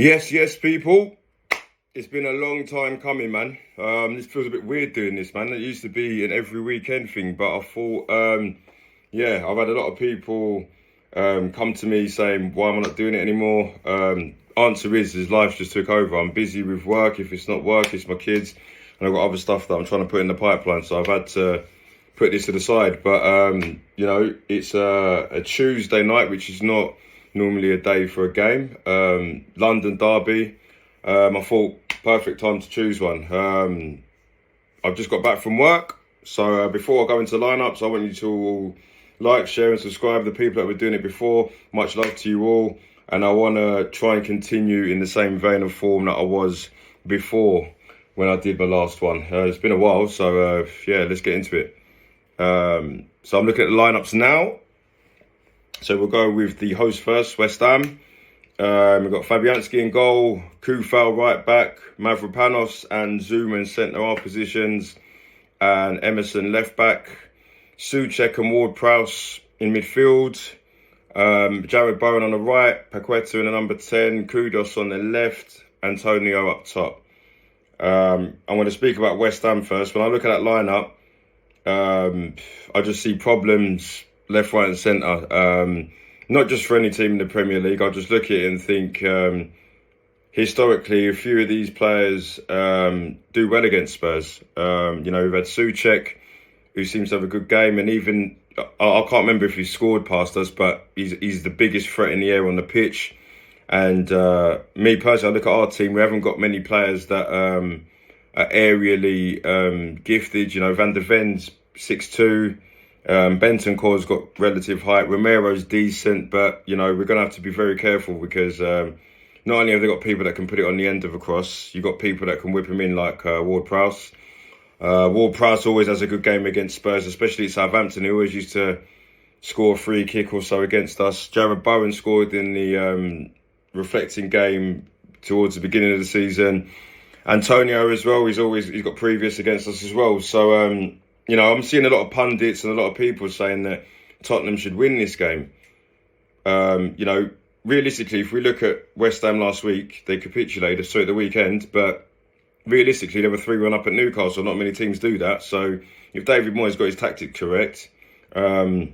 Yes, people. It's been a long time coming, man. This feels a bit weird doing this, man. It used to be an every weekend thing, but I thought, I've had a lot of people come to me saying, why am I not doing it anymore? Answer is life just took over. I'm busy with work. If it's not work, it's my kids. And I've got other stuff that I'm trying to put in the pipeline. So I've had to put this to the side. But, it's a Tuesday night, which is not normally a day for a game. London derby. I thought perfect time to choose one. I've just got back from work. So before I go into lineups, I want you to all like, share and subscribe. The people that were doing it before, much love to you all. And I want to try and continue in the same vein of form that I was before when I did my last one. It's been a while, so let's get into it. So I'm looking at the lineups now. So we'll go with the host first, West Ham. We've got Fabianski in goal, Kufal right back, Mavropanos and Zuma in centre-half positions, and Emerson left back, Souček and Ward-Prowse in midfield, Jared Bowen on the right, Paqueta in the number 10, Kudus on the left, Antonio up top. I'm going to speak about West Ham first. When I look at that lineup, I just see problems left, right and centre. Not just for any team in the Premier League. I just look at it and think, historically, a few of these players do well against Spurs. We've had Souček, who seems to have a good game, and even I can't remember if he scored past us, but he's the biggest threat in the air on the pitch. And me personally, I look at our team. We haven't got many players that are aerially gifted. Van der Ven's 6'2". Bentancur's got relative height. Romero's decent, but we're going to have to be very careful because not only have they got people that can put it on the end of a cross, you've got people that can whip him in like Ward-Prowse. Ward-Prowse always has a good game against Spurs, especially at Southampton. He always used to score a free kick or so against us. Jared Bowen scored in the reflecting game towards the beginning of the season. Antonio as well. He's got previous against us as well. So I'm seeing a lot of pundits and a lot of people saying that Tottenham should win this game. Realistically, if we look at West Ham last week, they capitulated, at the weekend, but realistically, they were 3-1 up at Newcastle. Not many teams do that. So if David Moyes got his tactic correct, they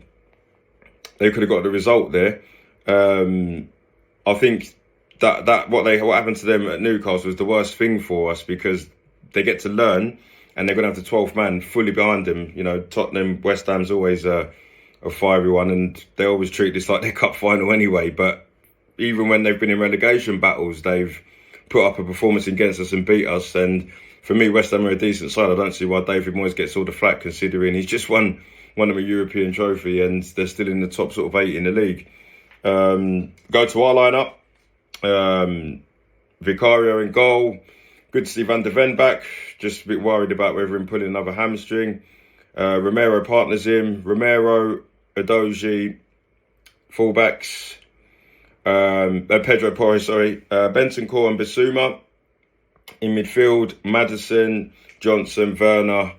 could have got the result there. I think that what happened to them at Newcastle was the worst thing for us because they get to learn and they're going to have the 12th man fully behind them. Tottenham, West Ham's always a fiery one, and they always treat this like their cup final anyway. But even when they've been in relegation battles, they've put up a performance against us and beat us. And for me, West Ham are a decent side. I don't see why David Moyes gets all the flack, considering he's just won a European trophy and they're still in the top sort of 8 in the league. Go to our lineup. Vicario in goal. Good to see Van der Ven back. Just a bit worried about whether him pulling another hamstring. Romero partners him. Romero, Edozie, fullbacks. Pedro Porres, Bentancur and Bissouma. In midfield, Maddison, Johnson, Werner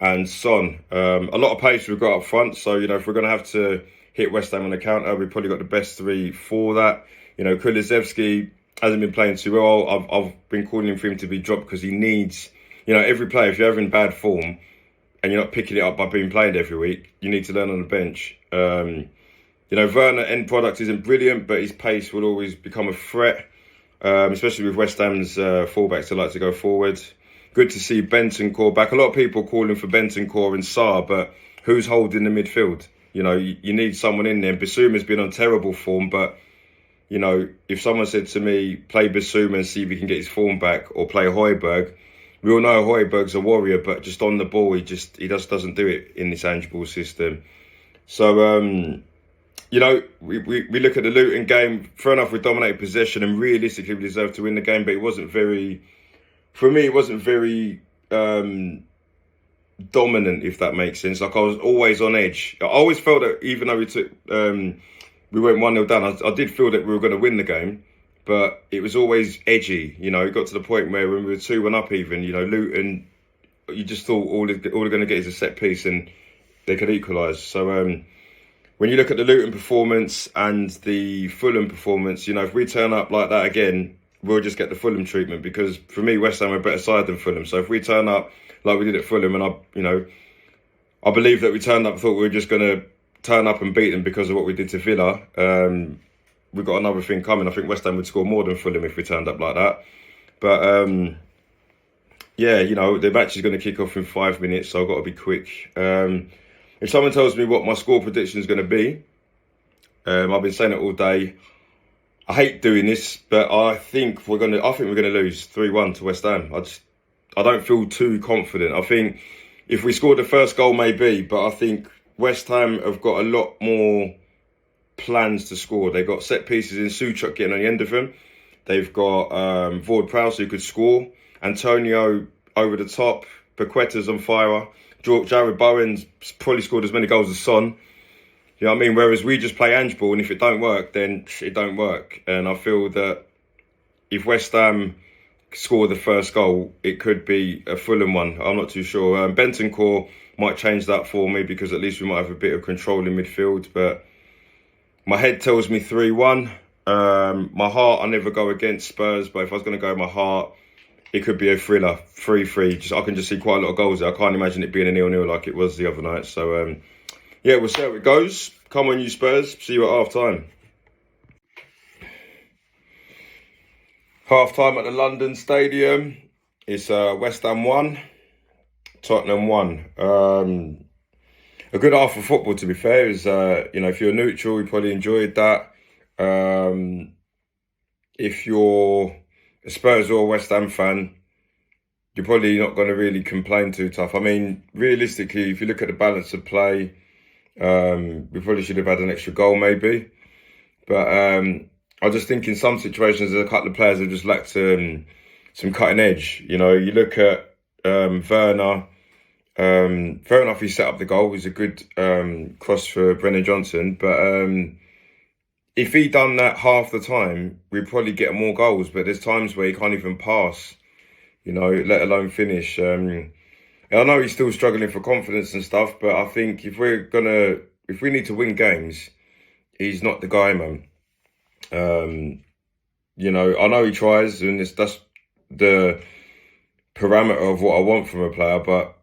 and Son. A lot of pace we've got up front. So, if we're going to have to hit West Ham on the counter, we've probably got the best 3 for that. Kulusevski hasn't been playing too well. I've been calling for him to be dropped because he needs, every player, if you're having bad form and you're not picking it up by being played every week, you need to learn on the bench. Werner, end product isn't brilliant, but his pace will always become a threat, especially with West Ham's fullbacks that like to go forward. Good to see Bentancur back. A lot of people calling for Bentancur and Sarr, but who's holding the midfield? You need someone in there. Bissouma's been on terrible form, but if someone said to me, play Bissouma and see if he can get his form back, or play Højbjerg, we all know Højbjerg's a warrior, but just on the ball, he just doesn't do it in this Ange Ball system. So, we look at the Luton game. Fair enough, we dominated possession and realistically we deserved to win the game, but it wasn't very dominant, if that makes sense. Like, I was always on edge. I always felt that even though we went 1-0 down, I did feel that we were going to win the game, but it was always edgy. It got to the point where when we were 2-1 up even, Luton, you just thought all they're going to get is a set piece and they could equalise. So when you look at the Luton performance and the Fulham performance, if we turn up like that again we'll just get the Fulham treatment, because for me, West Ham are a better side than Fulham. So if we turn up like we did at Fulham, and I believe that we turned up, thought we were just going to turn up and beat them because of what we did to Villa. We've got another thing coming. I think West Ham would score more than Fulham if we turned up like that. But yeah, the match is going to kick off in 5 minutes, so I've got to be quick. If someone tells me what my score prediction is going to be, I've been saying it all day. I hate doing this, but I think we're gonna lose 3-1 to West Ham. I don't feel too confident. I think if we scored the first goal, maybe, but I think West Ham have got a lot more plans to score. They've got set pieces in Souček getting on the end of them. They've got Ward-Prowse who could score. Antonio over the top. Paqueta's on fire. Jared Bowen's probably scored as many goals as Son. You know what I mean? Whereas we just play Ange ball, and if it don't work, then it don't work. And I feel that if West Ham score the first goal, it could be a Fulham one. I'm not too sure. Bentancur might change that for me, because at least we might have a bit of control in midfield. But my head tells me 3-1. My heart, I never go against Spurs, but if I was going to go with my heart, it could be a thriller, 3-3. I can just see quite a lot of goals there. I can't imagine it being a 0-0 like it was the other night. So, yeah, we'll see how it goes. Come on, you Spurs. See you at half-time. Half-time at the London Stadium. It's West Ham 1, Tottenham 1. A good half of football, to be fair. Is if you're neutral, you probably enjoyed that. If you're a Spurs or a West Ham fan, you're probably not going to really complain too tough. I mean, realistically, if you look at the balance of play, we probably should have had an extra goal, maybe. But I just think in some situations, there's a couple of players that just lacked some cutting edge. You look at WERNER. Fair enough, he set up the goal. It was a good cross for Brennan Johnson. But if he done that half the time, we'd probably get more goals. But there's times where he can't even pass, let alone finish. I know he's still struggling for confidence and stuff, but I think if we need to win games, he's not the guy, man. I know he tries, and that's the parameter of what I want from a player, but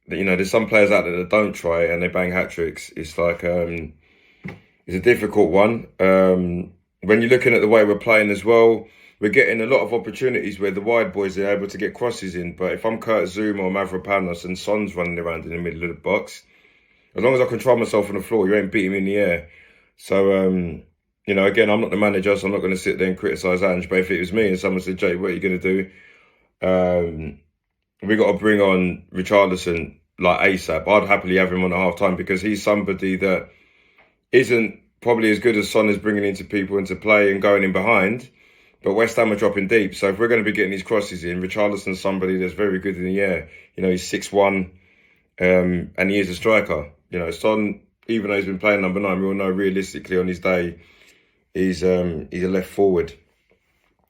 there's some players out there that don't try and they bang hat-tricks. It's like, it's a difficult one. When you're looking at the way we're playing as well, we're getting a lot of opportunities where the wide boys are able to get crosses in. But if I'm Kurt Zouma or Mavropanos and Son's running around in the middle of the box, as long as I control myself on the floor, you ain't beating me in the air. So, again, I'm not the manager, so I'm not going to sit there and criticise Ange. But if it was me and someone said, Jay, what are you going to do? We got to bring on RICHARLISON like ASAP. I'd happily have him on at half-time, because he's somebody that isn't probably as good as Son is bringing into people into play and going in behind. But West Ham are dropping deep. So if we're going to be getting these crosses in, RICHARLISON's somebody that's very good in the air. He's 6'1", and he is a striker. Son, even though he's been playing number 9, we all know realistically on his day, he's a left forward.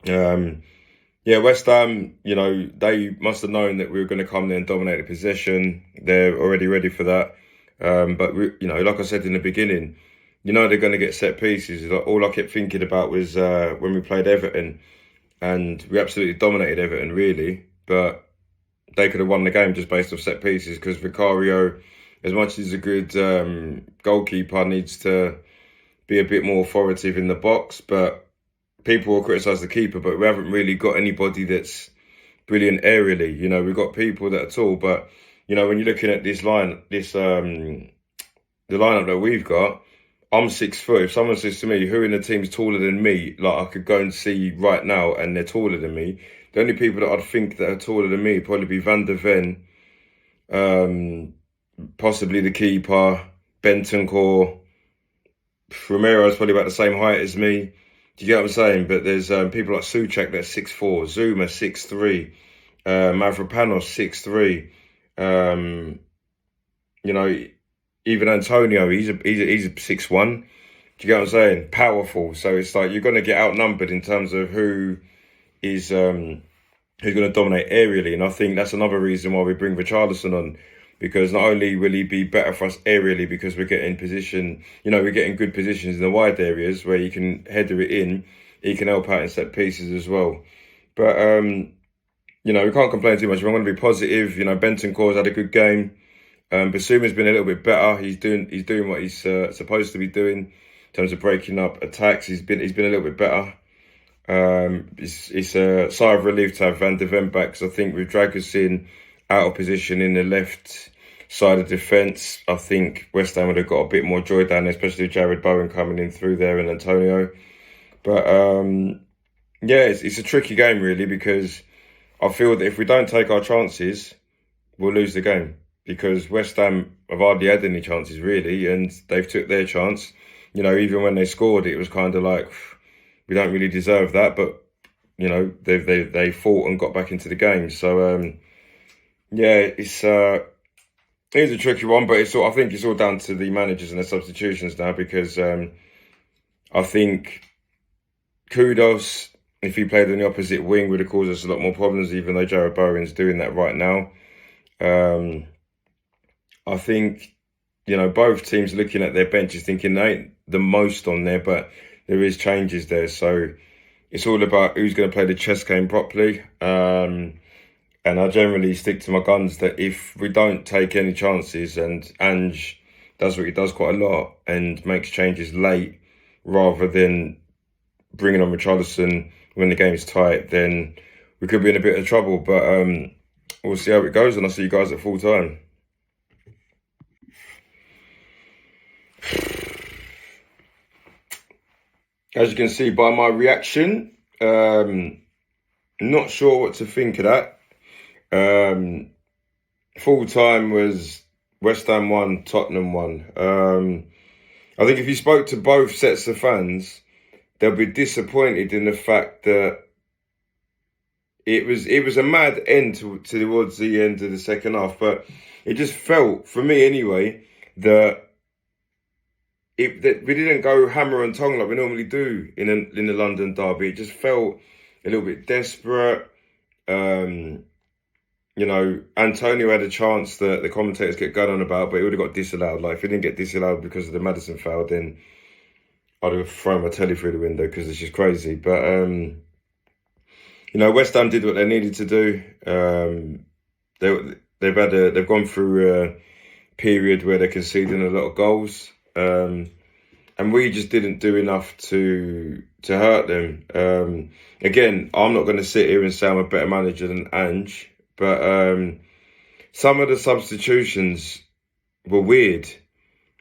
West Ham, they must have known that we were going to come there and dominate the possession. They're already ready for that. But like I said in the beginning, they're going to get set pieces. All I kept thinking about was when we played Everton, and we absolutely dominated Everton, really. But they could have won the game just based off set pieces, because Vicario, as much as a good goalkeeper, needs to be a bit more authoritative in the box. But people will criticise the keeper, but we haven't really got anybody that's brilliant aerially. We've got people that are tall, but when you're looking at this line, the lineup that we've got, I'm 6 foot. If someone says to me, who in the team's taller than me, like I could go and see right now and they're taller than me, the only people that I'd think that are taller than me would probably be Van der Ven, possibly the keeper, Bentancur. Romero's probably about the same height as me. Do you get what I'm saying? But there's people like Souček that's 6'4", Zouma 6'3", Mavropanos 6'3". Even Antonio, he's a 6'1". Do you get what I'm saying? Powerful. So it's like you're going to get outnumbered in terms of who is who's going to dominate aerially. And I think that's another reason why we bring RICHARLISON on, because not only will he be better for us aerially, because we're getting position, we're getting good positions in the wide areas where you can header it in, he can help out in set pieces as well. But you know, we can't complain too much. If I'm going to be positive, you know, Bentancur's had a good game. Basuma's been a little bit better. He's doing what he's supposed to be doing in terms of breaking up attacks. He's been a little bit better. It's a sigh of relief to have Van de Ven back, because I think with Dragusin out of position in the left side of defence, I think West Ham would have got a bit more joy down there, especially with Jared Bowen coming in through there and Antonio. But yeah, it's a tricky game really, because I feel that if we don't take our chances, we'll lose the game, because West Ham have hardly had any chances really, and they've took their chance. You know, even when they scored, it was kind of like, we don't really deserve that, but you know, they fought and got back into the game. So yeah, it's a tricky one, but I think it's all down to the managers and the substitutions now, because I think Kudos, if he played on the opposite wing, would have caused us a lot more problems, even though Jared Bowen's doing that right now. I think, you know, both teams looking at their benches thinking they ain't the most on there, but there is changes there. So it's all about who's going to play the chess game properly. And I generally stick to my guns that if we don't take any chances, and Ange does what he does quite a lot and makes changes late rather than bringing on RICHARLISON when the game's tight, then we could be in a bit of trouble. But we'll see how it goes, and I'll see you guys at full time. As you can see by my reaction, not sure what to think of that. Full time was West Ham 1, Tottenham 1. I think if you spoke to both sets of fans, they'll be disappointed in the fact that it was a mad end towards the end of the second half, but it just felt, for me anyway, that we didn't go hammer and tongue like we normally do in the London derby. It just felt a little bit desperate. You know, Antonio had a chance that the commentators get going on about, but he would have got disallowed. Like, if he didn't get disallowed because of the Maddison foul, then I'd have thrown my telly through the window, because it's just crazy. But you know, West Ham did what they needed to do. They've gone through a period where they're conceding a lot of goals. And we just didn't do enough to hurt them. Again, I'm not going to sit here and say I'm a better manager than Ange, but some of the substitutions were weird.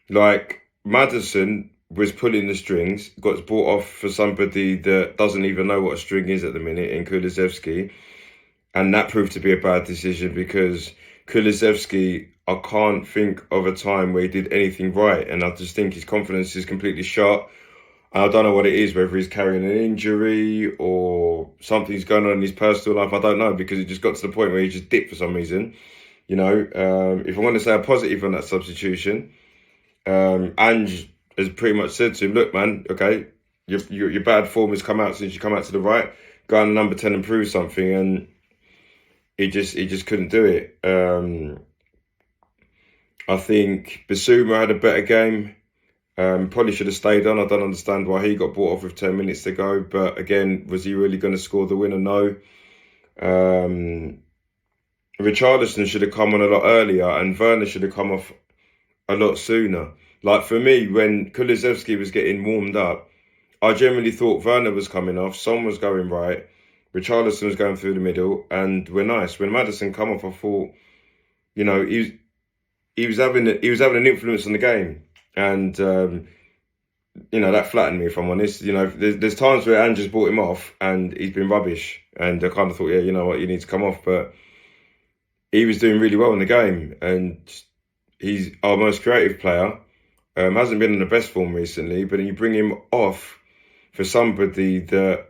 Like, Maddison was pulling the strings, got brought off for somebody that doesn't even know what a string is at the minute in Kulusevski. And that proved to be a bad decision, because Kulusevski, I can't think of a time where he did anything right. And I just think his confidence is completely shot. And I don't know what it is, whether he's carrying an injury or something's going on in his personal life. I don't know, because it just got to the point where he just dipped for some reason. You know, if I want to say a positive on that substitution, Ange has pretty much said to him, look, man, okay, your bad form has come out since you come out to the right. Go on number 10 and prove something. And he just couldn't do it. I think Bissouma had a better game. Probably should have stayed on. I don't understand why he got brought off with 10 minutes to go. But again, was he really going to score the winner? No. Richarlison should have come on a lot earlier, and Werner should have come off a lot sooner. Like, for me, when Kulusevski was getting warmed up, I generally thought Werner was coming off, Son was going right, Richarlison was going through the middle, and we're nice. When Maddison come off, I thought, you know, he was having an influence on the game, and you know, that flattened me, if I'm honest. You know, there's times where Ange just brought him off and he's been rubbish, and I kind of thought, yeah, you know what, you need to come off. But he was doing really well in the game, and he's our most creative player. Hasn't been in the best form recently, but you bring him off for somebody that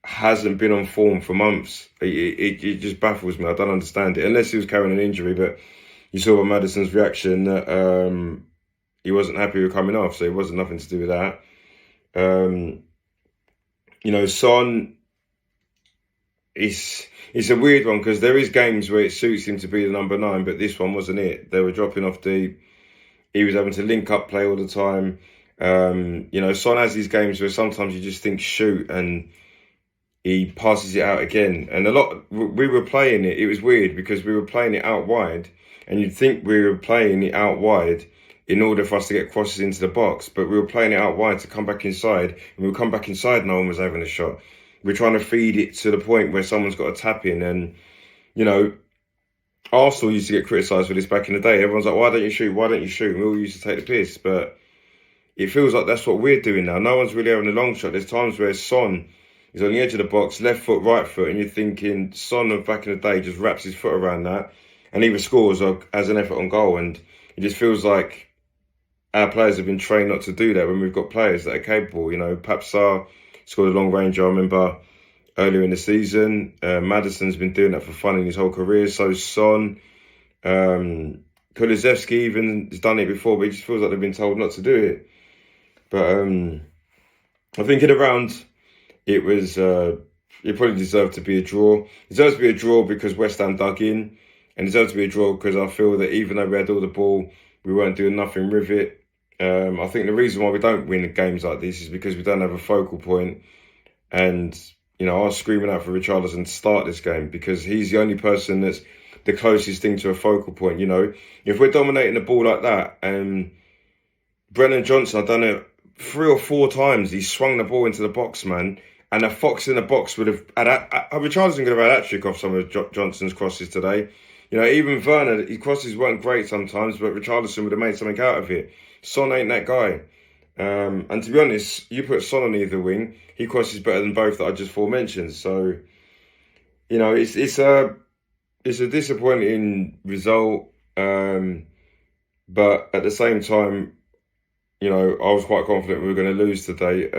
hasn't been on form for months. It just baffles me. I don't understand it, unless he was carrying an injury. But you saw by Maddison's reaction that he wasn't happy with coming off, so it wasn't nothing to do with that. You know, Son, it's a weird one, because there is games where it suits him to be the number 9, but this one wasn't it. They were dropping off deep. He was having to link up play all the time. You know, Son has these games where sometimes you just think shoot and he passes it out again. And we were playing it. It was weird because we were playing it out wide, and you'd think we were playing it out wide in order for us to get crosses into the box, but we were playing it out wide to come back inside, and we would come back inside, no one was having a shot. We're trying to feed it to the point where someone's got to tap in, and, you know, Arsenal used to get criticised for this back in the day. Everyone's like, why don't you shoot? Why don't you shoot? And we all used to take the piss, but it feels like that's what we're doing now. No one's really having a long shot. There's times where Son is on the edge of the box, left foot, right foot, and you're thinking Son of back in the day just wraps his foot around that and either scores or has an effort on goal. And it just feels like our players have been trained not to do that when we've got players that are capable. You know, Papsar scored a long range, I remember, earlier in the season. Maddison's been doing that for fun in his whole career. So Son, Kulusevski even has done it before, but it just feels like they've been told not to do it. But I think in the round, it was, it probably deserved to be a draw. It deserves to be a draw because West Ham dug in, and it deserves to be a draw because I feel that even though we had all the ball, we weren't doing nothing with it. I think the reason why we don't win games like this is because we don't have a focal point. And, you know, I was screaming out for RICHARLISON to start this game because he's the only person that's the closest thing to a focal point. You know, if we're dominating the ball like that, and Brennan Johnson, I've done it 3 or 4 times, he swung the ball into the box, man. And a fox in the box would have had RICHARLISON could have had a hat-trick off some of Johnson's crosses today. You know, even WERNER, his crosses weren't great sometimes, but RICHARLISON would have made something out of it. Son ain't that guy. And to be honest, you put Son on either wing, he crosses better than both that I just forementioned. So, you know, it's a disappointing result. But at the same time, you know, I was quite confident we were going to lose today.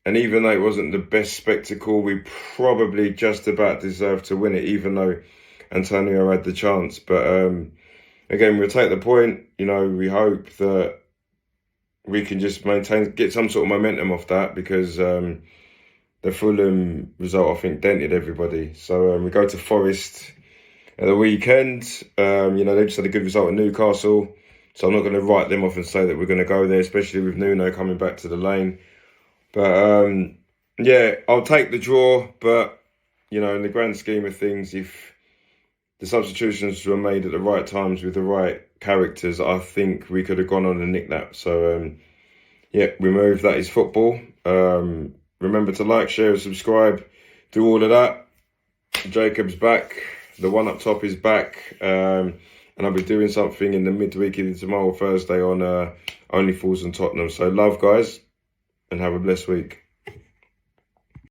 And even though it wasn't the best spectacle, we probably just about deserved to win it, even though Antonio had the chance. But again, we'll take the point. You know, we hope that we can just get some sort of momentum off that, because the Fulham result, I think, dented everybody. So we go to Forest at the weekend. You know, they just had a good result in Newcastle. So I'm not going to write them off and say that we're going to go there, especially with Nuno coming back to the lane. But, yeah, I'll take the draw. But, you know, in the grand scheme of things, if the substitutions were made at the right times with the right characters, I think we could have gone on and nicked that. So, yeah, we move. That is football. Remember to like, share and subscribe. Do all of that. Jacob's back. The one up top is back. And I'll be doing something in the midweek, either tomorrow or Thursday, on Only Fools and Tottenham. So love, guys, and have a blessed week.